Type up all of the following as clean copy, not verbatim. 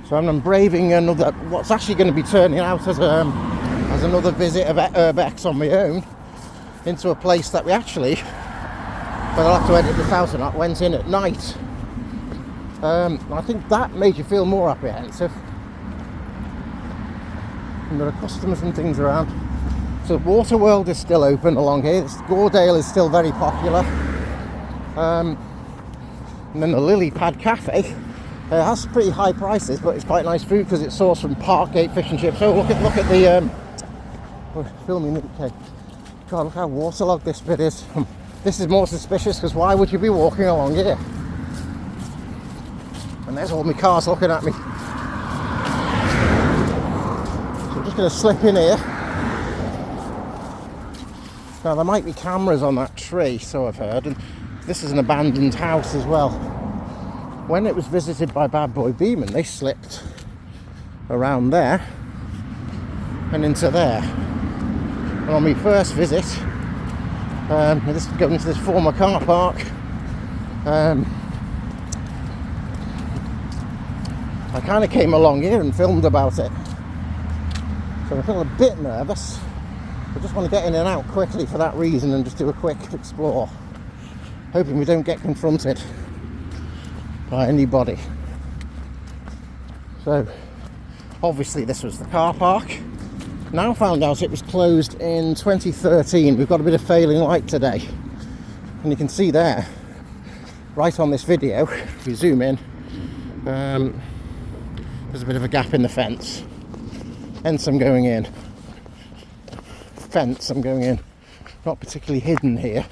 So I'm braving another, what's actually going to be turning out as another visit of Urbex on my own, into a place that we actually, but I'll have to edit this out or not, went in at night. I think that made you feel more apprehensive. And there are customers and things around. So Waterworld is still open along here. Gordale is still very popular. And then the Lily Pad Cafe has pretty high prices, but it's quite nice food because it's sourced from Parkgate Fish and Chips. Oh, look at the we're filming. Okay, God, look how waterlogged this bit is. This is more suspicious because why would you be walking along here? And there's all my cars looking at me. So I'm just going to slip in here. Now there might be cameras on that tree, so I've heard, and this is an abandoned house as well. When it was visited by Bad Boy Beeman, they slipped around there and into there. And on my first visit, this is going into this former car park. I kind of came along here and filmed about it. So I feel a bit nervous. I just want to get in and out quickly for that reason and just do a quick explore. Hoping we don't get confronted by anybody. So, obviously this was the car park. Now found out it was closed in 2013. We've got a bit of failing light today. And you can see there, right on this video, if you zoom in, there's a bit of a gap in the fence. Hence I'm going in. Fence I'm going in. Not particularly hidden here.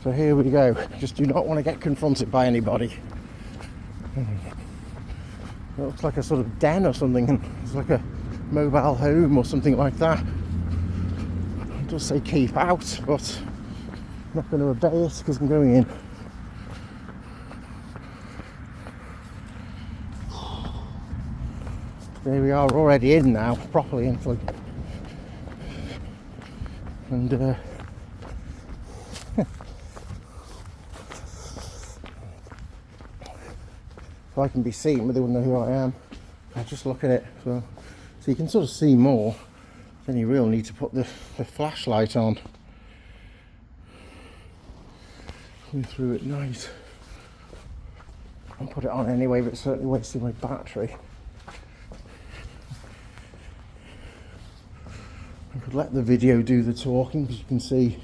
So here we go. Just do not want to get confronted by anybody. It looks like a sort of den or something. It's like a mobile home or something like that. It does say keep out, but I'm not going to obey it because I'm going in. There we are, already in now, properly in. And if I can be seen, but they wouldn't know who I am. I just look at it, so you can sort of see more. Then you really need to put the flashlight on. Coming through at night. I'll put it on anyway, but it's certainly wasting my battery. I could let the video do the talking, because you can see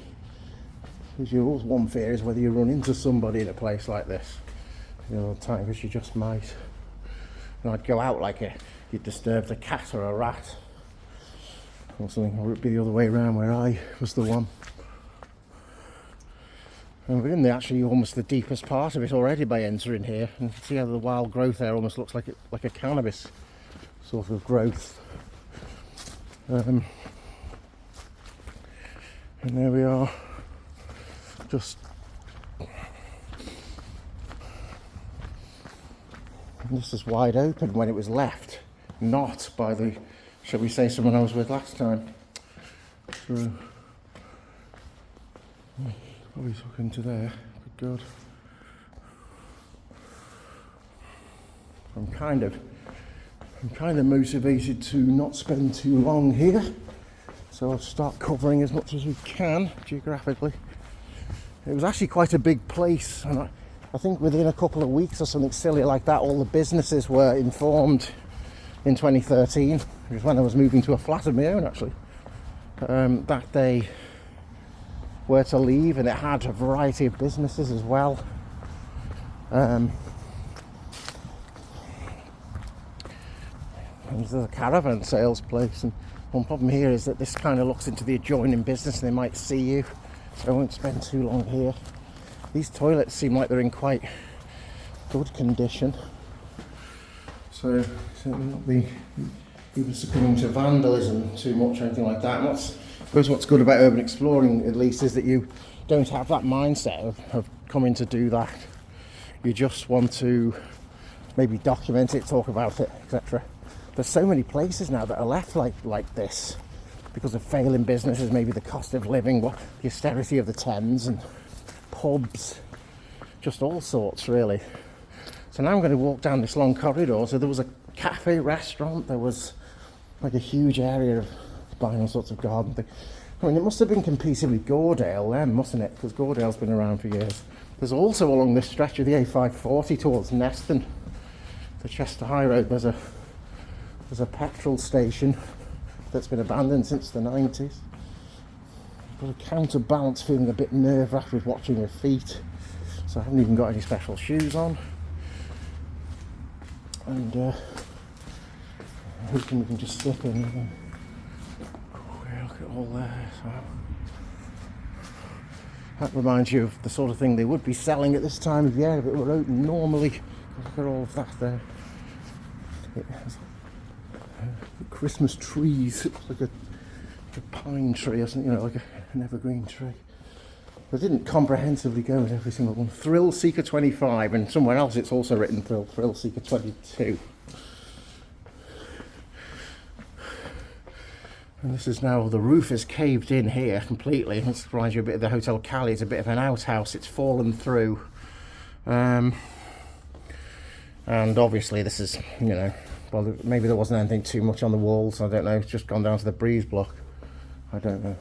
visuals. One fear is whether you run into somebody in a place like this. You know, all the time, because you just might. And I'd go out like you'd disturbed a cat or a rat or something, or it'd be the other way around where I was the one. And we're in actually almost the deepest part of it already by entering here, and you can see how the wild growth there almost looks like a cannabis sort of growth. And there we are, just this is wide open when it was left, not by the, shall we say, someone I was with last time. So, probably took into there, but God. I'm kind of motivated to not spend too long here. So I'll start covering as much as we can geographically. It was actually quite a big place, and I think within a couple of weeks or something silly like that, all the businesses were informed in 2013, which was when I was moving to a flat of my own actually, that they were to leave, and it had a variety of businesses as well. There's a caravan sales place, and one problem here is that this kind of looks into the adjoining business and they might see you, so I won't spend too long here. These toilets seem like they're in quite good condition, so certainly not be even succumbing to vandalism too much or anything like that. And I suppose what's good about urban exploring at least is that you don't have that mindset of coming to do that. You just want to maybe document it, talk about it, etc. There's so many places now that are left like this because of failing businesses, maybe the cost of living, the austerity of the Thames, and pubs, just all sorts really. So now I'm going to walk down this long corridor. So there was a cafe, restaurant, there was like a huge area of buying all sorts of garden things. I mean, it must have been competing with Gordale then, mustn't it? Because Gordale's been around for years. There's also along this stretch of the A540 towards Neston, the Chester High Road, there's a petrol station that's been abandoned since the 90s. Got a counterbalance, feeling a bit nerve-wracked with watching your feet. So I haven't even got any special shoes on. And hoping we can just slip in. Look at all there. So that reminds you of the sort of thing they would be selling at this time of year if it were open normally. Look at all of that there. It has Christmas trees. It's like a pine tree or something, you know, like an evergreen tree. I didn't comprehensively go with every single one. Thrill Seeker 25, and somewhere else it's also written Thrill Seeker 22. And this is now, the roof is caved in here completely. This reminds you a bit of the Hotel Cali. It's a bit of an outhouse. It's fallen through. And obviously this is, you know, well, maybe there wasn't anything too much on the walls. I don't know. It's just gone down to the breeze block. I don't know.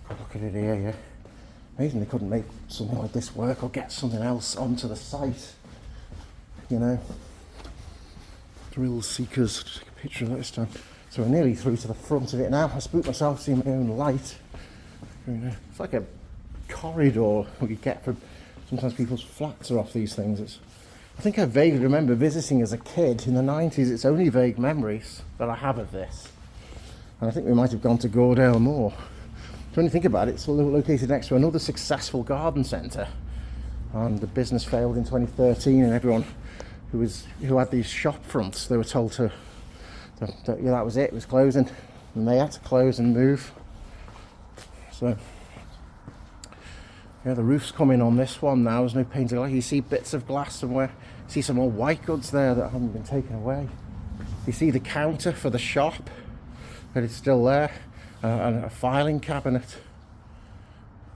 Look at it here, yeah. Amazing they couldn't make something like this work or get something else onto the site. You know. Thrill Seekers. Just take a picture of that this time. So we're nearly through to the front of it now. I spooked myself seeing my own light. It's like a corridor we get from, sometimes people's flats are off these things. I think I vaguely remember visiting as a kid in the 90s. It's only vague memories that I have of this. And I think we might have gone to Gordale more. So when you think about it, it's located next to another successful garden centre. And the business failed in 2013, and everyone who had these shop fronts, they were told yeah, that was it was closing, and they had to close and move. So yeah, the roof's coming on this one now. There's no painting. Like, you see bits of glass somewhere. You see some more white goods there that haven't been taken away. You see the counter for the shop, but it's still there, and a filing cabinet.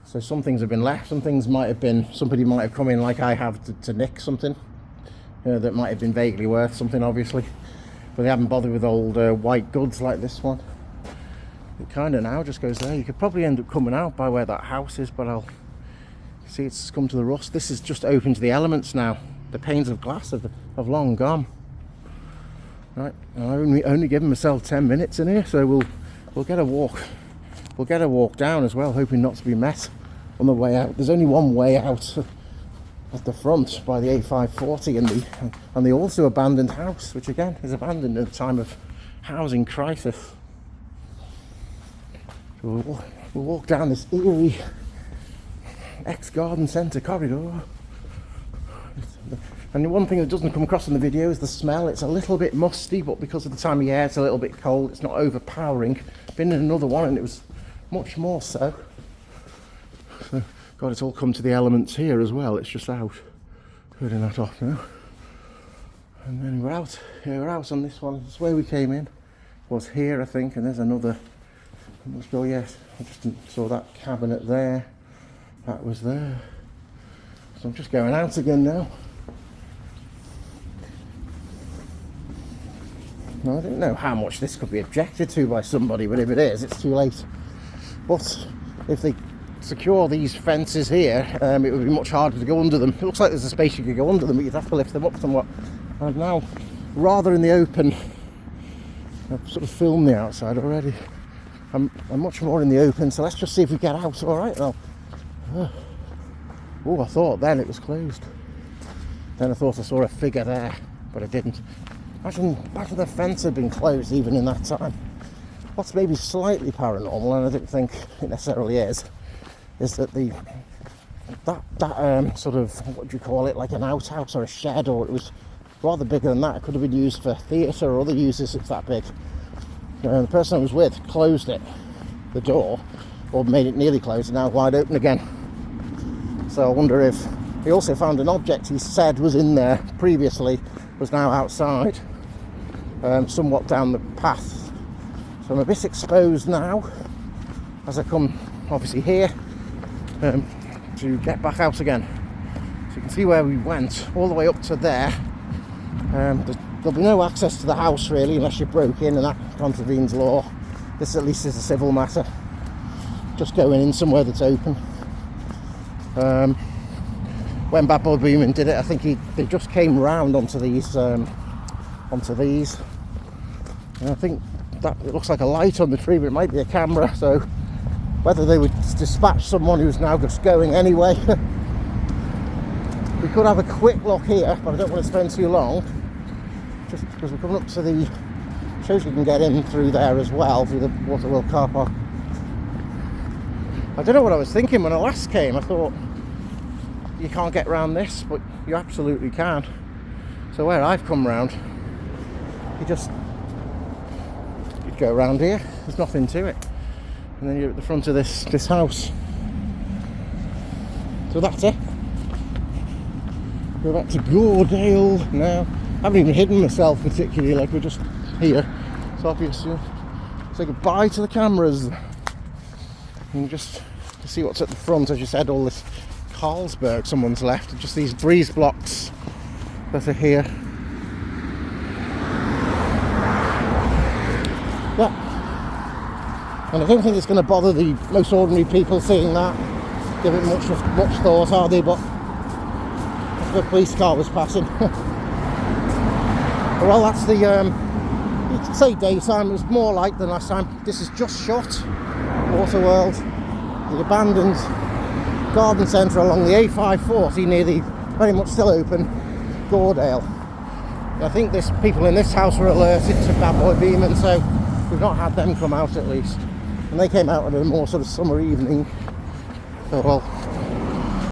So some things have been left. Some things might have been, somebody might have come in like I have to nick something, you know, that might have been vaguely worth something, obviously. But they haven't bothered with old white goods like this one. It kind of now just goes there. You could probably end up coming out by where that house is, but I'll see it's come to the rust. This is just open to the elements now. The panes of glass have long gone. Right, I only given myself 10 minutes in here, so we'll get a walk. We'll get a walk down as well, hoping not to be met on the way out. There's only one way out at the front by the A540 and the also abandoned house, which again is abandoned at a time of housing crisis. So we'll walk down this eerie ex-garden centre corridor. And the one thing that doesn't come across in the video is the smell. It's a little bit musty, but because of the time of year it's a little bit cold. It's not overpowering. Been in another one and it was much more so. God, it's all come to the elements here as well. It's just out. Turning that off now. And then we're out. Yeah, we're out on this one. This is where we came in. Was here, I think, and there's another. I'm not sure yet. I just saw that cabinet there. That was there. So I'm just going out again now. Now, I don't know how much this could be objected to by somebody, but if it is, it's too late. But if they secure these fences here, it would be much harder to go under them. It looks like there's a space you could go under them, but you'd have to lift them up somewhat. And now, rather in the open, I've sort of filmed the outside already. I'm much more in the open, so let's just see if we get out. All right, now. Oh, I thought then it was closed. Then I thought I saw a figure there, but I didn't. Imagine the fence had been closed even in that time. What's maybe slightly paranormal, and I don't think it necessarily is that that sort of, what do you call it, like an outhouse or a shed, or it was rather bigger than that. It could have been used for theatre or other uses. It's that big. The person I was with closed it, the door, or made it nearly closed, and now wide open again. So I wonder if he also found an object he said was in there previously, was now outside, somewhat down the path. So I'm a bit exposed now as I come obviously here to get back out again. So you can see where we went, all the way up to there. There'll be no access to the house really unless you broke in, and that contravenes law. This at least is a civil matter. Just going in somewhere that's open. When Bad Boy Beeman did it, I think they just came round onto these. And I think that it looks like a light on the tree, but it might be a camera. So whether they would dispatch someone who's now just going anyway. We could have a quick look here, but I don't want to spend too long. Just because we're coming up to the... Shows you can get in through there as well, through the Waterworld car park. I don't know what I was thinking when I last came. I thought, you can't get around this, but you absolutely can. So where I've come round, you'd go around here, there's nothing to it. And then you're at the front of this house. So that's it. Go back to Gordale now. I haven't even hidden myself particularly, like we're just here. So obviously, say goodbye to the cameras. And just to see what's at the front, as you said, all this Carlsberg someone's left, just these breeze blocks that are here. Yeah. And I don't think it's going to bother the most ordinary people seeing that. Give it much thought, are they? But the police car was passing. Well, that's the, you could say daytime, it was more light than last time. This is just shut, Waterworld, the abandoned garden centre along the A540 near the, very much still open, Gordale. I think people in this house were alerted to Bad Boy Beeman, so we've not had them come out at least. And they came out at a more sort of summer evening. So, well,